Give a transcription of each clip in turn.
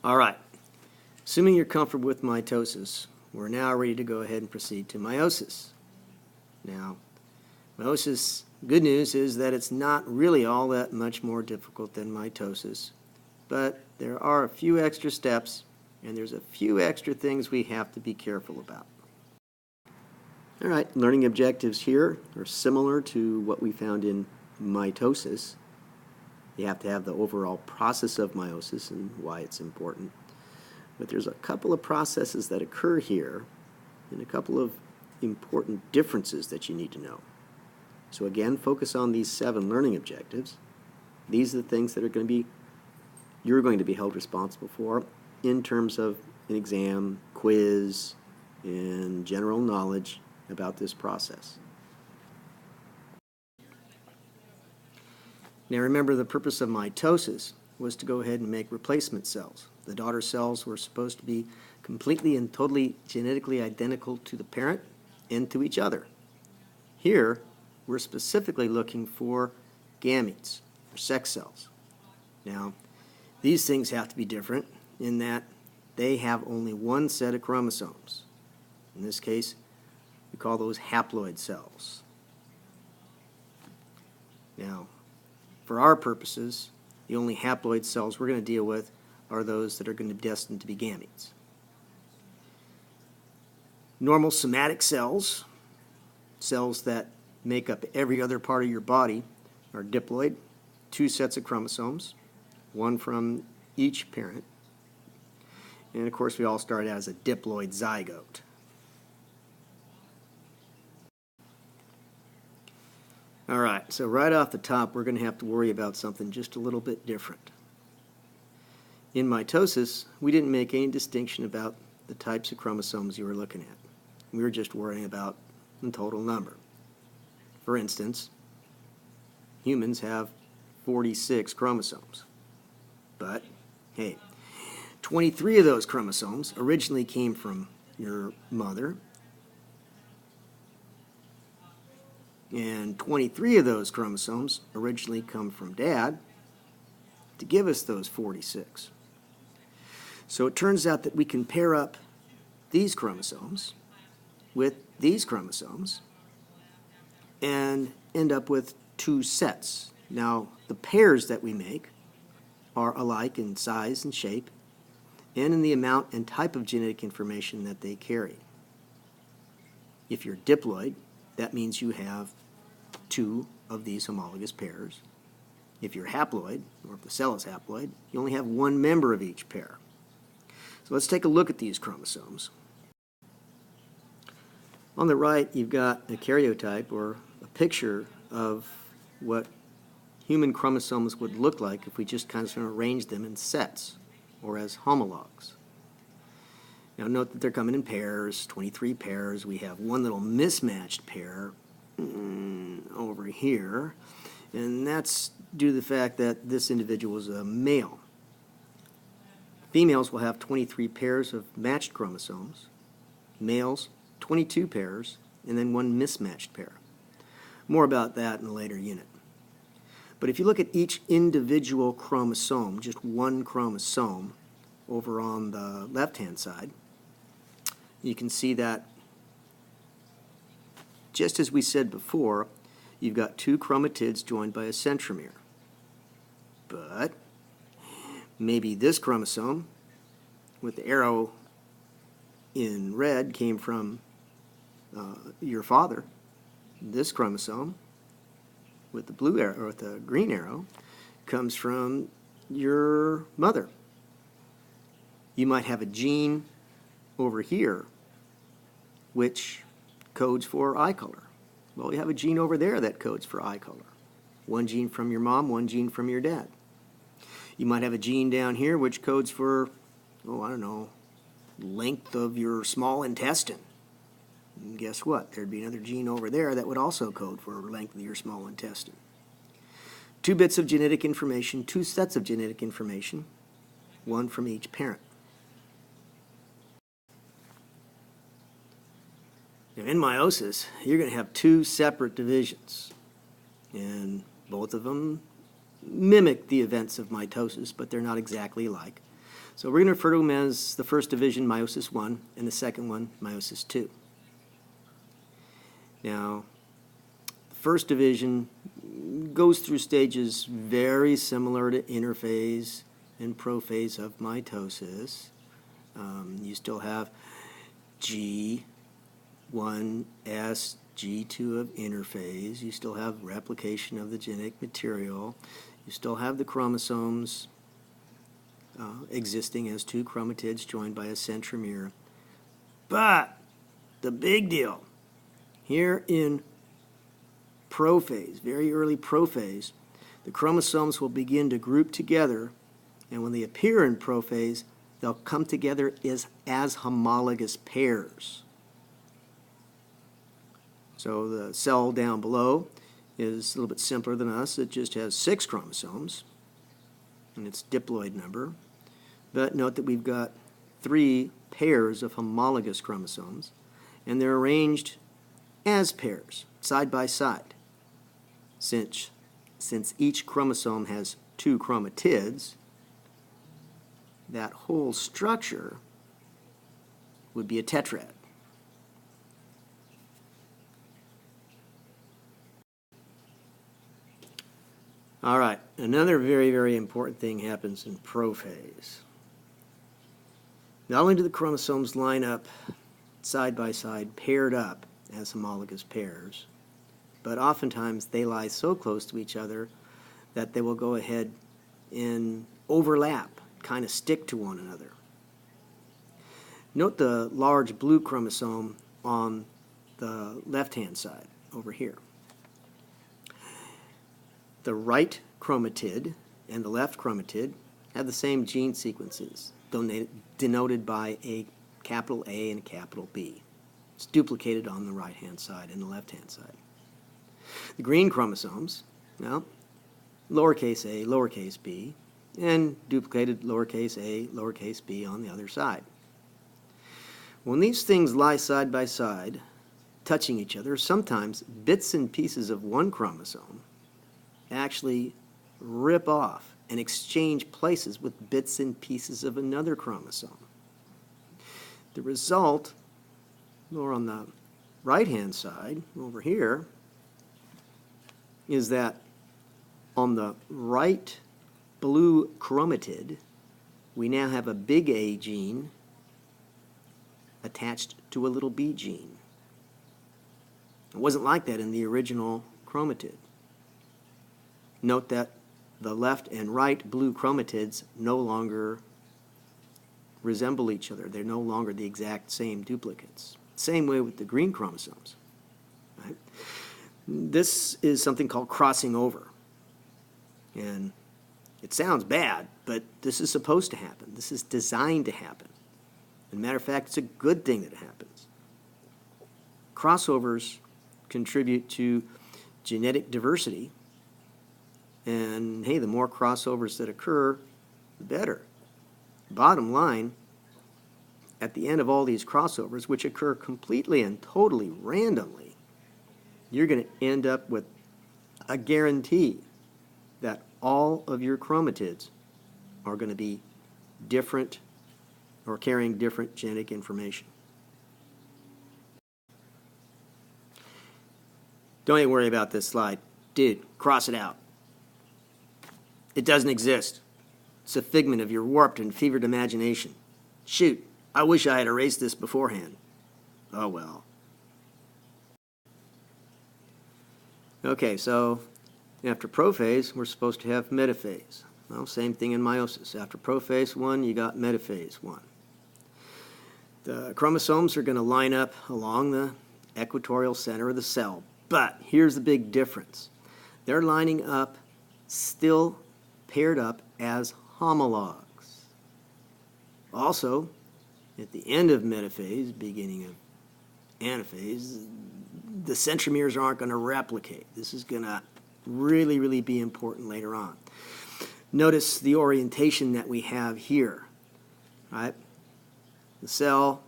All right, assuming you're comfortable with mitosis, we're now ready to go ahead and proceed to meiosis. Now, meiosis, good news is that it's not really all that much more difficult than mitosis, but there are a few extra steps and there's a few extra things we have to be careful about. All right, learning objectives here are similar to what we found in mitosis. You have to have the overall process of meiosis and why it's important. But there's a couple of processes that occur here and a couple of important differences that you need to know. So again, focus on these 7 learning objectives. These are the things that you're going to be held responsible for in terms of an exam, quiz, and general knowledge about this process. Now remember, the purpose of mitosis was to go ahead and make replacement cells. The daughter cells were supposed to be completely and totally genetically identical to the parent and to each other. Here, we're specifically looking for gametes, or sex cells. Now, these things have to be different in that they have only one set of chromosomes. In this case, we call those haploid cells. Now, for our purposes, the only haploid cells we're going to deal with are those that are going to be destined to be gametes. Normal somatic cells, cells that make up every other part of your body, are diploid, 2 sets of chromosomes, 1 from each parent. And of course, we all start out as a diploid zygote. All right, so right off the top, we're going to have to worry about something just a little bit different. In mitosis, we didn't make any distinction about the types of chromosomes you were looking at. We were just worrying about the total number. For instance, humans have 46 chromosomes. But, hey, 23 of those chromosomes originally came from your mother, and 23 of those chromosomes originally come from Dad to give us those 46. So it turns out that we can pair up these chromosomes with these chromosomes and end up with 2 sets. Now, the pairs that we make are alike in size and shape and in the amount and type of genetic information that they carry. If you're diploid, that means you have 2 of these homologous pairs. If you're haploid, or if the cell is haploid, you only have 1 member of each pair. So let's take a look at these chromosomes. On the right, you've got a karyotype, or a picture of what human chromosomes would look like if we just kind of arranged them in sets, or as homologs. Now note that they're coming in pairs, 23 pairs. We have 1 little mismatched pair over here, and that's due to the fact that this individual is a male. Females will have 23 pairs of matched chromosomes, males 22 pairs, and then 1 mismatched pair. More about that in a later unit. But if you look at each individual chromosome, just 1 chromosome over on the left-hand side, you can see that, just as we said before, you've got 2 chromatids joined by a centromere. But maybe this chromosome with the arrow in red came from your father. This chromosome with the blue arrow, or with the green arrow, comes from your mother. You might have a gene over here which codes for eye color. Well, you have a gene over there that codes for eye color. 1 gene from your mom, 1 gene from your dad. You might have a gene down here which codes for, I don't know, length of your small intestine. And guess what? There'd be another gene over there that would also code for length of your small intestine. 2 bits of genetic information, 2 sets of genetic information, 1 from each parent. Now, in meiosis, you're going to have 2 separate divisions, and both of them mimic the events of mitosis, but they're not exactly alike. So we're going to refer to them as the first division, meiosis 1, and the second one, meiosis 2. Now, the first division goes through stages very similar to interphase and prophase of mitosis. You still have G1S, G2 of interphase. You still have replication of the genetic material. You still have the chromosomes existing as two chromatids joined by a centromere. But the big deal, here in prophase, very early prophase, the chromosomes will begin to group together, and when they appear in prophase, they'll come together as homologous pairs. So the cell down below is a little bit simpler than us. It just has 6 chromosomes, and its diploid number. But note that we've got 3 pairs of homologous chromosomes, and they're arranged as pairs, side by side. Since each chromosome has 2 chromatids, that whole structure would be a tetrad. All right, another very, very important thing happens in prophase. Not only do the chromosomes line up side by side, paired up as homologous pairs, but oftentimes they lie so close to each other that they will go ahead and overlap, kind of stick to one another. Note the large blue chromosome on the left-hand side over here. The right chromatid and the left chromatid have the same gene sequences, denoted by a capital A and a capital B. It's duplicated on the right-hand side and the left-hand side. The green chromosomes, now, lowercase a, lowercase b, and duplicated lowercase a, lowercase b on the other side. When these things lie side by side, touching each other, sometimes bits and pieces of one chromosome actually rip off and exchange places with bits and pieces of another chromosome. The result, more on the right-hand side, over here, is that on the right blue chromatid, we now have a big A gene attached to a little B gene. It wasn't like that in the original chromatid. Note that the left and right blue chromatids no longer resemble each other. They're no longer the exact same duplicates. Same way with the green chromosomes. Right? This is something called crossing over. And it sounds bad, but this is supposed to happen. This is designed to happen. As a matter of fact, it's a good thing that it happens. Crossovers contribute to genetic diversity. And hey, the more crossovers that occur, the better. Bottom line, at the end of all these crossovers, which occur completely and totally randomly, you're going to end up with a guarantee that all of your chromatids are going to be different or carrying different genetic information. Don't even worry about this slide. Dude, cross it out. It doesn't exist. It's a figment of your warped and fevered imagination. Shoot, I wish I had erased this beforehand. Oh well. Okay, so after prophase, we're supposed to have metaphase. Well, same thing in meiosis. After prophase 1, you got metaphase 1. The chromosomes are going to line up along the equatorial center of the cell. But here's the big difference. They're lining up, still paired up as homologs. Also, at the end of metaphase, beginning of anaphase, the centromeres aren't going to replicate. This is going to really, really be important later on. Notice the orientation that we have here. Right? The cell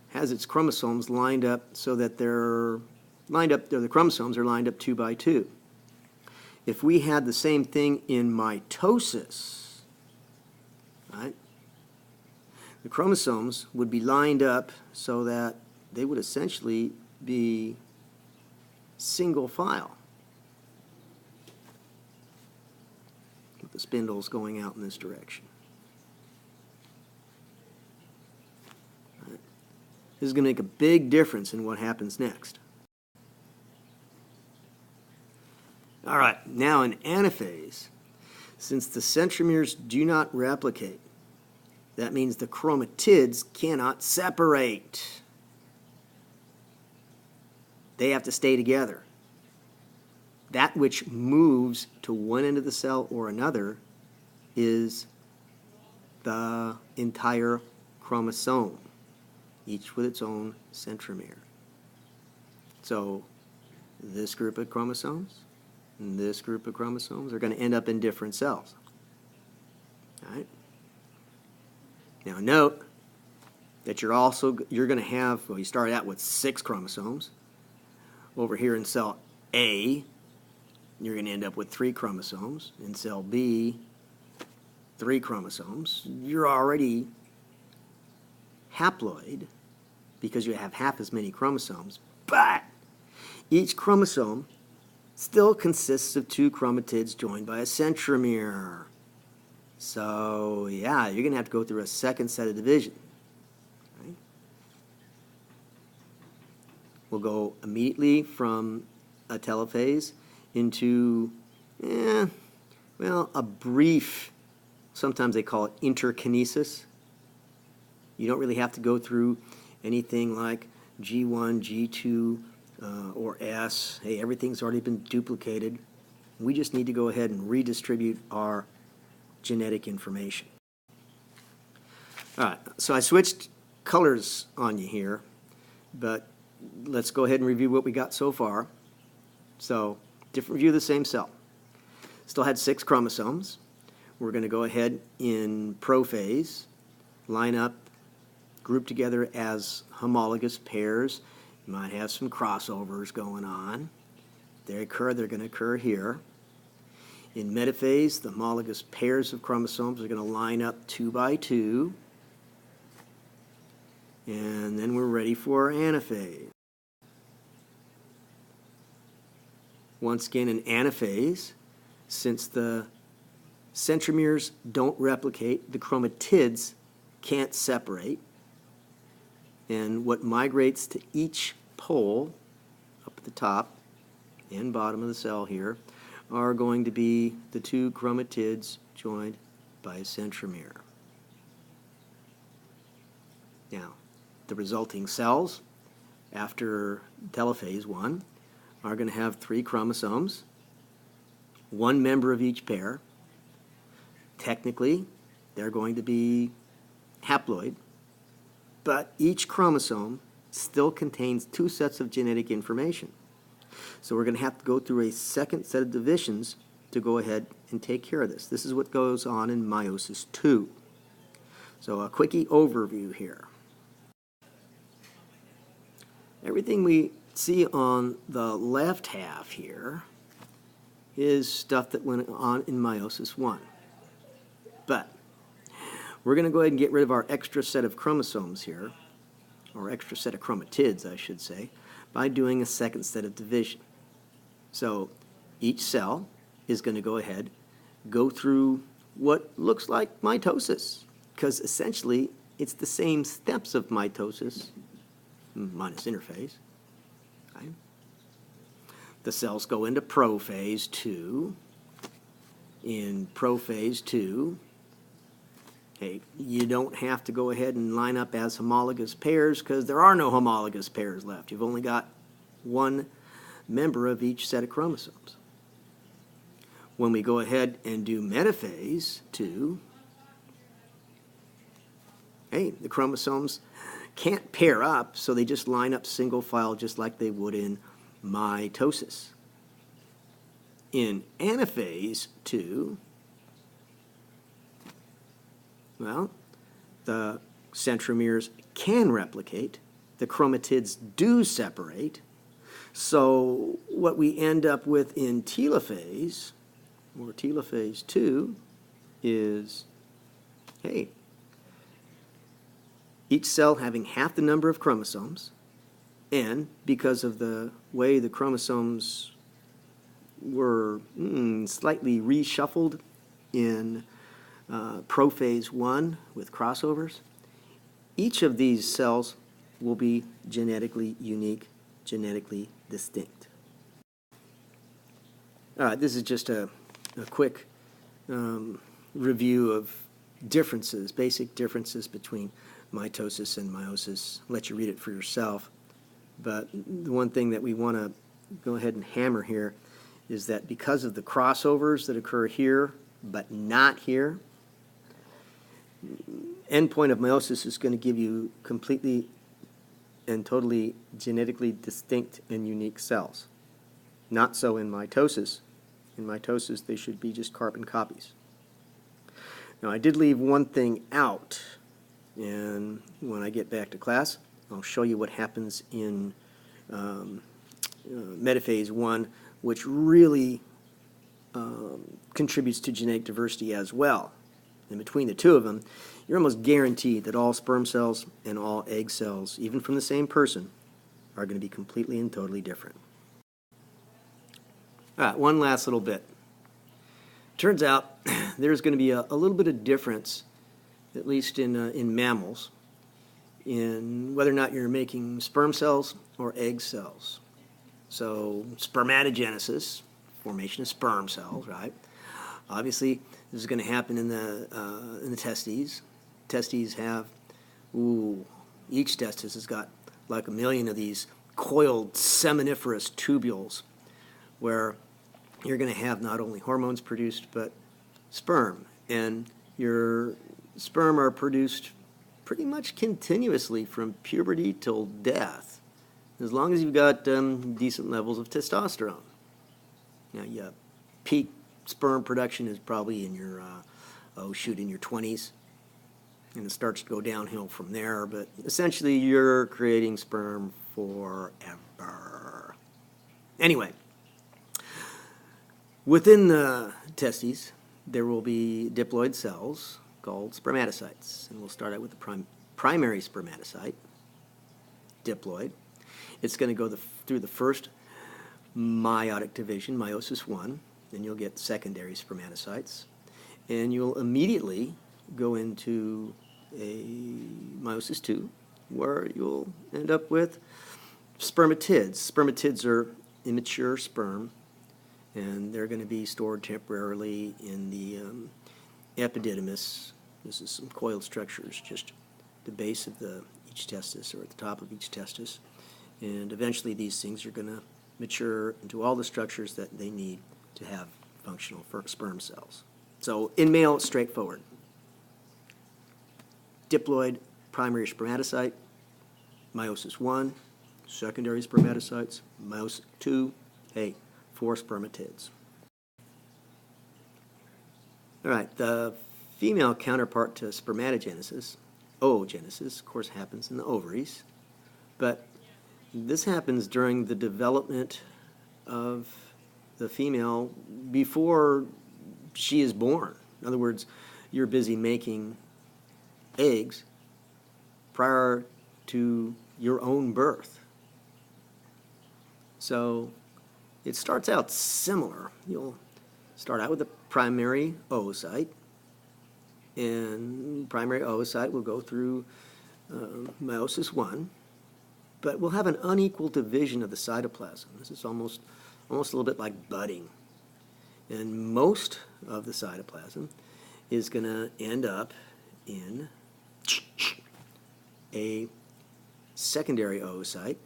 has its chromosomes lined up so that the chromosomes are lined up 2 by 2. If we had the same thing in mitosis, right, the chromosomes would be lined up so that they would essentially be single file, with the spindles going out in this direction. All right. This is going to make a big difference in what happens next. All right, now in anaphase, since the centromeres do not replicate, that means the chromatids cannot separate. They have to stay together. That which moves to one end of the cell or another is the entire chromosome, each with its own centromere. So this group of chromosomes and this group of chromosomes are going to end up in different cells. All right? Now note that you're going to have, well, you start out with 6 chromosomes. Over here in cell A, you're going to end up with 3 chromosomes. In cell B, 3 chromosomes. You're already haploid because you have half as many chromosomes, but each chromosome still consists of 2 chromatids joined by a centromere. So, yeah, you're going to have to go through a second set of division. Right? We'll go immediately from a telophase into, a brief, sometimes they call it interkinesis. You don't really have to go through anything like G1, G2, or S. Hey, everything's already been duplicated. We just need to go ahead and redistribute our genetic information. All right, so I switched colors on you here, but let's go ahead and review what we got so far. So, different view of the same cell. Still had 6 chromosomes. We're going to go ahead in prophase, line up, group together as homologous pairs. You might have some crossovers going on. They're going to occur here. In metaphase, the homologous pairs of chromosomes are going to line up 2 by 2. And then we're ready for anaphase. Once again, in anaphase, since the centromeres don't replicate, the chromatids can't separate. And what migrates to each pole, up at the top and bottom of the cell here, are going to be the 2 chromatids joined by a centromere. Now, the resulting cells after telophase 1 are going to have 3 chromosomes, 1 member of each pair. Technically, they're going to be haploid, but each chromosome still contains 2 sets of genetic information. So we're going to have to go through a second set of divisions to go ahead and take care of this. This is what goes on in meiosis II. So a quickie overview here. Everything we see on the left half here is stuff that went on in meiosis I. But we're going to go ahead and get rid of our extra set of chromosomes here, or extra set of chromatids, I should say, by doing a second set of division. So each cell is going to go ahead, go through what looks like mitosis, because essentially it's the same steps of mitosis minus interphase. Right? The cells go into prophase 2. In prophase 2, hey, you don't have to go ahead and line up as homologous pairs because there are no homologous pairs left. You've only got 1 member of each set of chromosomes. When we go ahead and do metaphase 2, hey, the chromosomes can't pair up, so they just line up single file just like they would in mitosis. In anaphase 2, well, the centromeres can replicate, the chromatids do separate, so what we end up with in telophase, or telophase 2, is, hey, each cell having half the number of chromosomes, and because of the way the chromosomes were slightly reshuffled in prophase 1 with crossovers, each of these cells will be genetically unique, genetically distinct. All right, this is just a quick review of differences, basic differences between mitosis and meiosis. I'll let you read it for yourself. But the one thing that we want to go ahead and hammer here is that because of the crossovers that occur here but not here, endpoint of meiosis is going to give you completely and totally genetically distinct and unique cells. Not so in mitosis. In mitosis, they should be just carbon copies. Now, I did leave one thing out, and when I get back to class, I'll show you what happens in metaphase 1, which really contributes to genetic diversity as well. And between the two of them, you're almost guaranteed that all sperm cells and all egg cells, even from the same person, are going to be completely and totally different. All right, one last little bit. Turns out there's going to be a little bit of difference, at least in mammals, in whether or not you're making sperm cells or egg cells. So spermatogenesis, formation of sperm cells, right? Obviously, this is going to happen in the testes. Testes have, each testis has got like 1 million of these coiled seminiferous tubules where you're going to have not only hormones produced but sperm. And your sperm are produced pretty much continuously from puberty till death, as long as you've got decent levels of testosterone. Now, peak sperm production is probably in your, in your 20s, and it starts to go downhill from there, but essentially you're creating sperm forever. Anyway, within the testes, there will be diploid cells called spermatocytes, and we'll start out with the primary spermatocyte, diploid. It's going to go through the first meiotic division, meiosis 1, then you'll get secondary spermatocytes, and you'll immediately go into a meiosis 2, where you'll end up with spermatids. Spermatids are immature sperm, and they're going to be stored temporarily in the epididymis. This is some coiled structures, just the base of each testis, or at the top of each testis, and eventually these things are going to mature into all the structures that they need to have functional sperm cells. So in male, it's straightforward. Diploid, primary spermatocyte, meiosis 1, secondary spermatocytes, meiosis 2, 4 spermatids. All right, the female counterpart to spermatogenesis, oogenesis, of course, happens in the ovaries, but this happens during the development of the female before she is born. In other words, you're busy making eggs prior to your own birth. So it starts out similar. You'll start out with a primary oocyte, and primary oocyte will go through meiosis 1, but we'll have an unequal division of the cytoplasm. This is almost a little bit like budding. And most of the cytoplasm is going to end up in a secondary oocyte,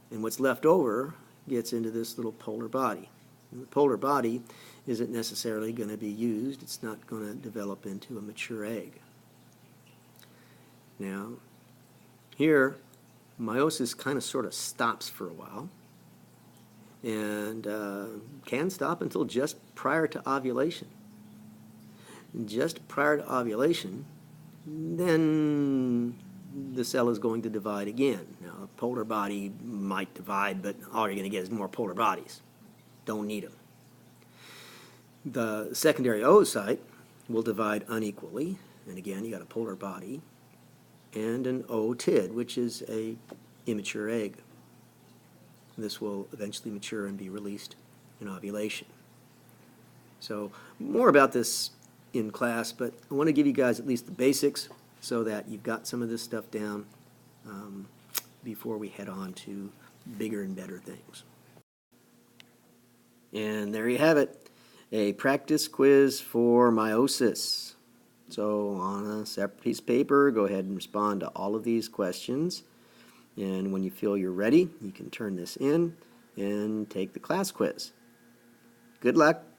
and what's left over gets into this little polar body. And the polar body isn't necessarily going to be used. It's not going to develop into a mature egg. Now, here, meiosis kind of sort of stops for a while, and can stop until just prior to ovulation. Just prior to ovulation, then the cell is going to divide again. Now, a polar body might divide, but all you're going to get is more polar bodies. Don't need them. The secondary oocyte will divide unequally, and again, you got a polar body. and an otid, which is a immature egg. This will eventually mature and be released in ovulation. So more about this in class, but I want to give you guys at least the basics so that you've got some of this stuff down before we head on to bigger and better things. And there you have it, a practice quiz for meiosis. So on a separate piece of paper, go ahead and respond to all of these questions. And when you feel you're ready, you can turn this in and take the class quiz. Good luck.